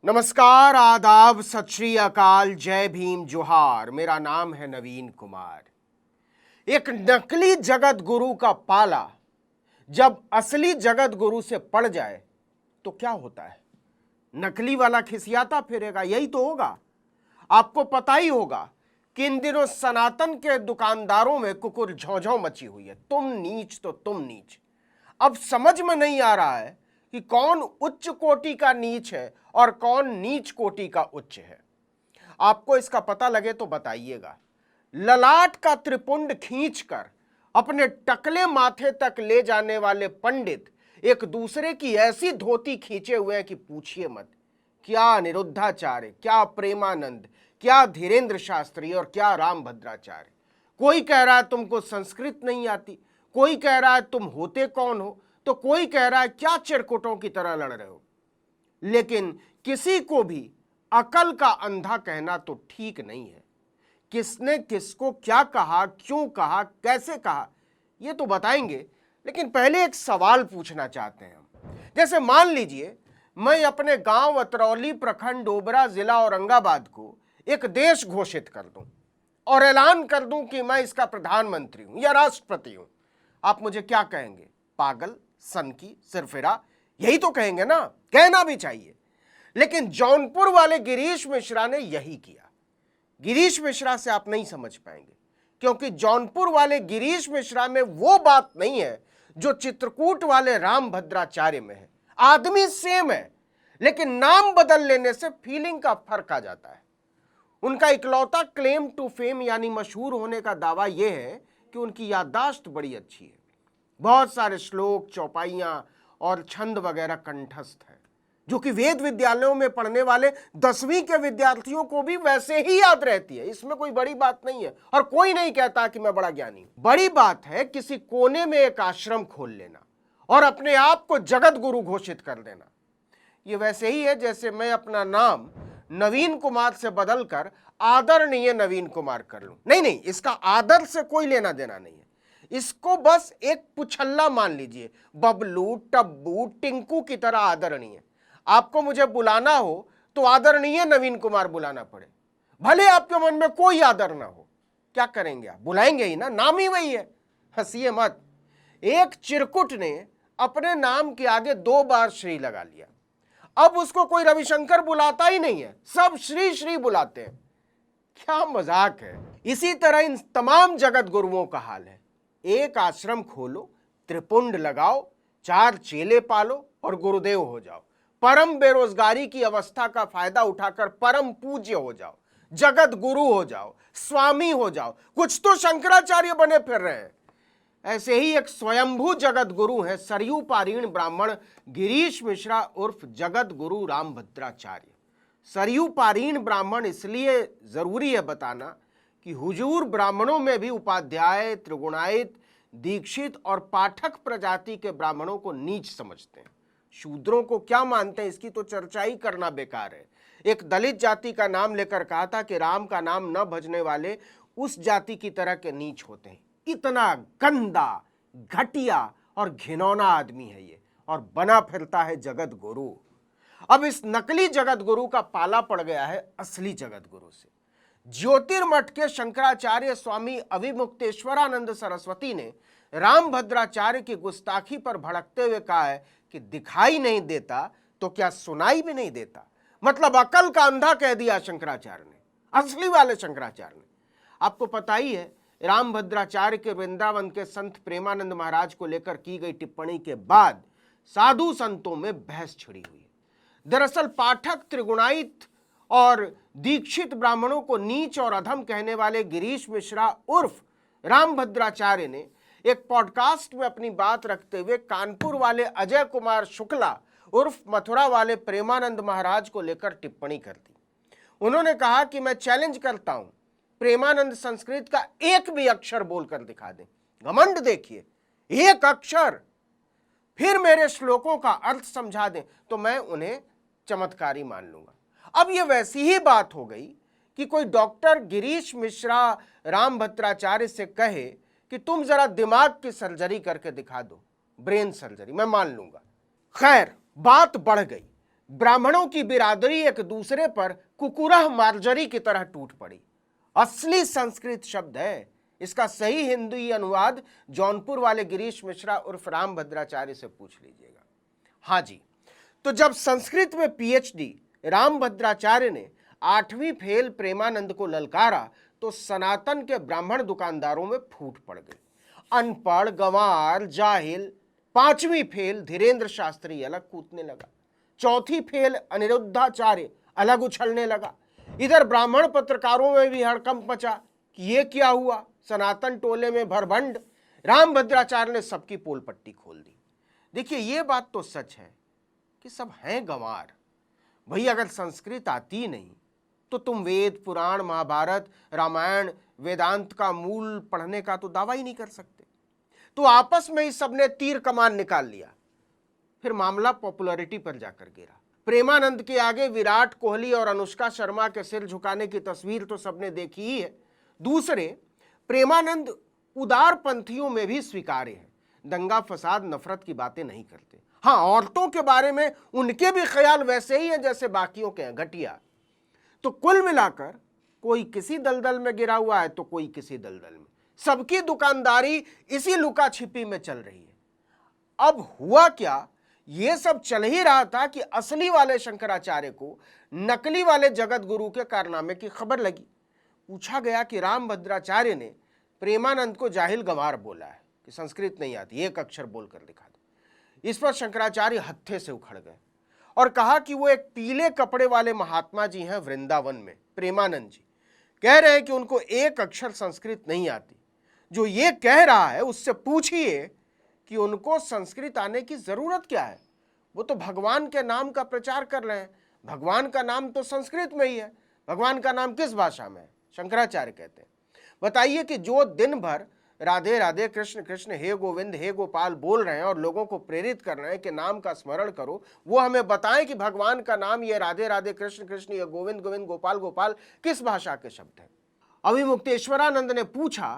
नमस्कार, आदाब, सत श्री अकाल, जय भीम, जोहार। मेरा नाम है नवीन कुमार। एक नकली जगत गुरु का पाला जब असली जगत गुरु से पड़ जाए तो क्या होता है? नकली वाला खिसियाता फिरेगा, यही तो होगा। आपको पता ही होगा कि इन दिनों सनातन के दुकानदारों में कुकुर झौझौ मची हुई है। तुम नीच तो तुम नीच। अब समझ में नहीं आ रहा है कि कौन उच्च कोटि का नीच है और कौन नीच कोटि का उच्च है। आपको इसका पता लगे तो बताइएगा। ललाट का त्रिपुंड खींचकर अपने टकले माथे तक ले जाने वाले पंडित एक दूसरे की ऐसी धोती खींचे हुए हैं कि पूछिए मत। क्या अनिरुद्धाचार्य, क्या प्रेमानंद, क्या धीरेन्द्र शास्त्री और क्या रामभद्राचार्य। कोई कह रहा है तुमको संस्कृत नहीं आती, कोई कह रहा है तुम होते कौन हो, तो कोई कह रहा है क्या चिरकुटों की तरह लड़ रहे हो। लेकिन किसी को भी अकल का अंधा कहना तो ठीक नहीं है। किसने किसको क्या कहा, क्यों कहा, कैसे कहा, यह तो बताएंगे। लेकिन पहले एक सवाल पूछना चाहते हैं हम। जैसे मान लीजिए मैं अपने गांव अतरौली, प्रखंड ओबरा, जिला औरंगाबाद को एक देश घोषित कर दूं और ऐलान कर दूं कि मैं इसका प्रधानमंत्री हूं या राष्ट्रपति हूं। आप मुझे क्या कहेंगे? पागल, सनकी, सिरफिरा, यही तो कहेंगे ना। कहना भी चाहिए। लेकिन जौनपुर वाले गिरीश मिश्रा ने यही किया। गिरीश मिश्रा से आप नहीं समझ पाएंगे, क्योंकि जौनपुर वाले गिरीश मिश्रा में वो बात नहीं है जो चित्रकूट वाले रामभद्राचार्य में है। आदमी सेम है, लेकिन नाम बदल लेने से फीलिंग का फर्क आ जाता है। उनका इकलौता क्लेम टू फेम यानी मशहूर होने का दावा यह है कि उनकी याददाश्त बड़ी अच्छी है। बहुत सारे श्लोक, चौपाइयां और छंद वगैरह कंठस्थ है, जो कि वेद विद्यालयों में पढ़ने वाले 10वीं के विद्यार्थियों को भी वैसे ही याद रहती है। इसमें कोई बड़ी बात नहीं है और कोई नहीं कहता कि मैं बड़ा ज्ञानी हूं। बड़ी बात है किसी कोने में एक आश्रम खोल लेना और अपने आप को जगत गुरु घोषित कर देना। ये वैसे ही है जैसे मैं अपना नाम नवीन कुमार से बदलकर आदरणीय नवीन कुमार कर लूं। नहीं, इसका आदर से कोई लेना देना नहीं है। इसको बस एक पुछल्ला मान लीजिए, बबलू, टब्बू, टिंकू की तरह आदरणीय। आपको मुझे बुलाना हो तो आदरणीय नवीन कुमार बुलाना पड़े, भले आपके मन में कोई आदर ना हो। क्या करेंगे आप? बुलाएंगे ही ना, नाम ही वही है। हंसिए मत। एक चिरकुट ने अपने नाम के आगे 2 बार श्री लगा लिया। अब उसको कोई रविशंकर बुलाता ही नहीं है, सब श्री श्री बुलाते हैं। क्या मजाक है। इसी तरह इन तमाम जगत गुरुओं का हाल है। एक आश्रम खोलो, त्रिपुंड लगाओ, 4 चेले पालो और गुरुदेव हो जाओ। परम बेरोजगारी की अवस्था का फायदा उठाकर परम पूज्य हो जाओ, जगत गुरु हो जाओ, स्वामी हो जाओ। कुछ तो शंकराचार्य बने फिर रहे हैं। ऐसे ही एक स्वयंभू जगत गुरु है, सरयू पारीण ब्राह्मण गिरीश मिश्रा उर्फ जगत गुरु रामभद्राचार्य। सरयू पारीण ब्राह्मण इसलिए जरूरी है बताना कि हुजूर ब्राह्मणों में भी उपाध्याय, त्रिगुणायत, दीक्षित और पाठक प्रजाति के ब्राह्मणों को नीच समझते हैं। शूद्रों को क्या मानते हैं इसकी तो चर्चा ही करना बेकार है। एक दलित जाति का नाम लेकर कहा था कि राम का नाम न भजने वाले उस जाति की तरह के नीच होते हैं। इतना गंदा, घटिया और घिनौना आदमी है ये, और बना फिरता है जगत गुरु। अब इस नकली जगत गुरु का पाला पड़ गया है असली जगत गुरु से। ज्योतिर्मठ के शंकराचार्य स्वामी अविमुक्तेश्वरानंद सरस्वती ने रामभद्राचार्य की गुस्ताखी पर भड़कते हुए कहा है कि दिखाई नहीं देता तो क्या सुनाई भी नहीं देता। मतलब अकल का अंधा कह दिया शंकराचार्य ने, असली वाले शंकराचार्य ने। आपको पता ही है रामभद्राचार्य के वृंदावन के संत प्रेमानंद महाराज को लेकर की गई टिप्पणी के बाद साधु संतों में बहस छिड़ी हुई है। दरअसल पाठक, त्रिगुणायत और दीक्षित ब्राह्मणों को नीच और अधम कहने वाले गिरीश मिश्रा उर्फ रामभद्राचार्य ने एक पॉडकास्ट में अपनी बात रखते हुए कानपुर वाले अजय कुमार शुक्ला उर्फ मथुरा वाले प्रेमानंद महाराज को लेकर टिप्पणी कर दी। उन्होंने कहा कि मैं चैलेंज करता हूं, प्रेमानंद संस्कृत का एक भी अक्षर बोलकर दिखा दें। घमंड देखिए, एक अक्षर, फिर मेरे श्लोकों का अर्थ समझा दें तो मैं उन्हें चमत्कारी मान लूंगा। अब यह वैसी ही बात हो गई कि कोई डॉक्टर गिरीश मिश्रा रामभद्राचार्य से कहे कि तुम जरा दिमाग की सर्जरी करके दिखा दो, ब्रेन सर्जरी, मैं मान लूंगा। खैर, बात बढ़ गई। ब्राह्मणों की बिरादरी एक दूसरे पर कुकुरह मार्जरी की तरह टूट पड़ी। असली संस्कृत शब्द है। इसका सही हिंदी अनुवाद जौनपुर वाले गिरीश मिश्रा उर्फ राम भद्राचार्य से पूछ लीजिएगा। हाँ जी, तो जब संस्कृत में पीएचडी राम भद्राचार्य ने 8वीं फेल प्रेमानंद को ललकारा तो सनातन के ब्राह्मण दुकानदारों में फूट पड़ गई। अनपढ़, गंवार, जाहिल 5वीं फेल धीरेन्द्र शास्त्री अलग कूदने लगा। 4थी फेल अनिरुद्धाचार्य अलग उछलने लगा। इधर ब्राह्मण पत्रकारों में भी हड़कंप मचा कि ये क्या हुआ, सनातन टोले में भरभंड। राम भद्राचार्य ने सबकी पोल पट्टी खोल दी। देखिए, ये बात तो सच है कि सब हैं गंवार। भाई, अगर संस्कृत आती नहीं तो तुम वेद, पुराण, महाभारत, रामायण, वेदांत का मूल पढ़ने का तो दावा ही नहीं कर सकते। तो आपस में ही सबने तीर कमान निकाल लिया। फिर मामला पॉपुलैरिटी पर जाकर गिरा। प्रेमानंद के आगे विराट कोहली और अनुष्का शर्मा के सिर झुकाने की तस्वीर तो सबने देखी ही है। दूसरे, प्रेमानंद उदारपंथियों में भी स्वीकार्य है। दंगा फसाद नफरत की बातें नहीं करते। हाँ, औरतों के बारे में उनके भी ख्याल वैसे ही हैं जैसे बाकियों के हैं, घटिया। तो कुल मिलाकर कोई किसी दलदल में गिरा हुआ है तो कोई किसी दलदल में। सबकी दुकानदारी इसी लुका छिपी में चल रही है। अब हुआ क्या, ये सब चल ही रहा था कि असली वाले शंकराचार्य को नकली वाले जगत गुरु के कारनामे की खबर लगी। पूछा गया कि राम भद्राचार्य ने प्रेमानंद को जाहिल गंवार बोला है कि संस्कृत नहीं आती, एक अक्षर बोलकर दिखा दो। इस पर शंकराचार्य हत्थे से उखड़ गए और कहा कि वो एक पीले कपड़े वाले महात्मा जी हैं वृंदावन में, प्रेमानंद जी कह रहे हैं कि उनको एक अक्षर संस्कृत नहीं आती। जो ये कह रहा है उससे पूछिए कि उनको संस्कृत आने की जरूरत क्या है। वो तो भगवान के नाम का प्रचार कर रहे हैं। भगवान का नाम तो संस्कृत में ही है। भगवान का नाम किस भाषा में है? शंकराचार्य कहते हैं। बताइए कि जो दिन भर राधे राधे, कृष्ण कृष्ण, हे गोविंद, हे गोपाल बोल रहे हैं और लोगों को प्रेरित कर रहे हैं कि नाम का स्मरण करो, वो हमें बताएं कि भगवान का नाम ये राधे राधे, कृष्ण कृष्ण, ये गोविंद गोविंद, गोपाल गोपाल किस भाषा के शब्द हैं? अभिमुक्तेश्वरानंद ने पूछा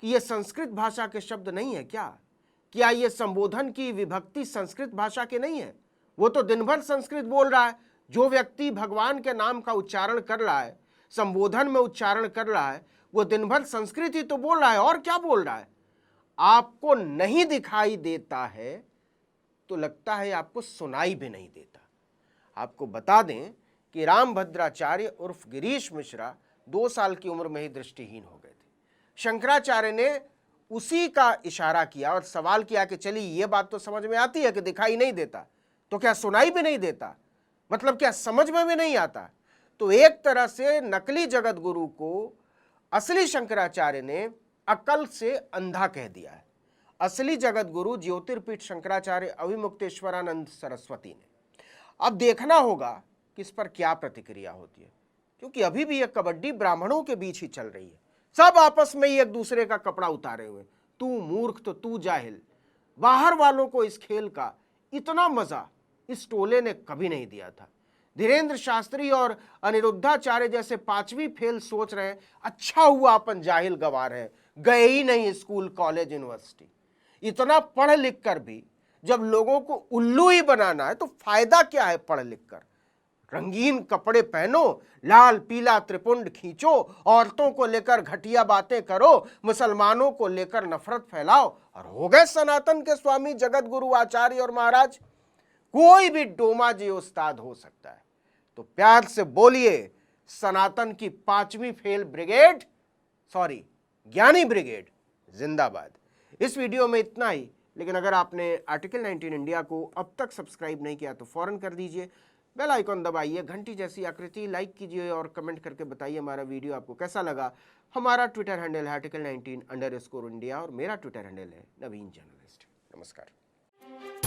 कि ये संस्कृत भाषा के शब्द नहीं है क्या ये संबोधन की विभक्ति संस्कृत भाषा के नहीं है? वो तो दिन भर संस्कृत बोल रहा है। जो व्यक्ति भगवान के नाम का उच्चारण कर रहा है, संबोधन में उच्चारण कर रहा है, वो दिन भर संस्कृत ही तो बोल रहा है। और क्या बोल रहा है? आपको नहीं दिखाई देता है तो लगता है आपको सुनाई भी नहीं देता। आपको बता दें कि राम भद्राचार्य उर्फ गिरीश मिश्रा 2 साल की उम्र में ही दृष्टिहीन हो गए थे। शंकराचार्य ने उसी का इशारा किया और सवाल किया कि चलिए, ये बात तो समझ में आती है कि दिखाई नहीं देता, तो क्या सुनाई भी नहीं देता? मतलब क्या समझ में भी नहीं आता? तो एक तरह से नकली जगत गुरु को असली शंकराचार्य ने अकल से अंधा कह दिया है। असली जगत गुरु ज्योतिर्पीठ शंकराचार्य अभिमुक्तेश्वरानंद सरस्वती ने। अब देखना होगा कि इस पर क्या प्रतिक्रिया होती है, क्योंकि अभी भी यह कबड्डी ब्राह्मणों के बीच ही चल रही है। सब आपस में ही एक दूसरे का कपड़ा उतारे हुए, तू मूर्ख तो तू जाहिल। बाहर वालों को इस खेल का इतना मजा इस टोले ने कभी नहीं दिया था। धीरेन्द्र शास्त्री और अनिरुद्धाचार्य जैसे 5वीं फेल सोच रहे हैं, अच्छा हुआ अपन जाहिल गंवार हैं, गए ही नहीं स्कूल, कॉलेज, यूनिवर्सिटी। इतना पढ़ लिख कर भी जब लोगों को उल्लू ही बनाना है तो फायदा क्या है पढ़ लिख कर? रंगीन कपड़े पहनो, लाल पीला त्रिपुंड खींचो, औरतों को लेकर घटिया बातें करो, मुसलमानों को लेकर नफरत फैलाओ और हो गए सनातन के स्वामी, जगत गुरु, आचार्य और महाराज। कोई भी डोमा जी उस्ताद हो सकता है। तो प्यार से बोलिए, सनातन की 5वीं फेल ब्रिगेड, सॉरी ज्ञानी ब्रिगेड जिंदाबाद। इस वीडियो में इतना ही, लेकिन अगर आपने आर्टिकल 19 इंडिया को अब तक सब्सक्राइब नहीं किया तो फौरन कर दीजिए। बेल आइकॉन दबाइए, घंटी जैसी आकृति, लाइक कीजिए और कमेंट करके बताइए हमारा वीडियो आपको कैसा लगा। हमारा ट्विटर हैंडल है article19_India और मेरा ट्विटर हैंडल है नवीन जर्नलिस्ट। नमस्कार।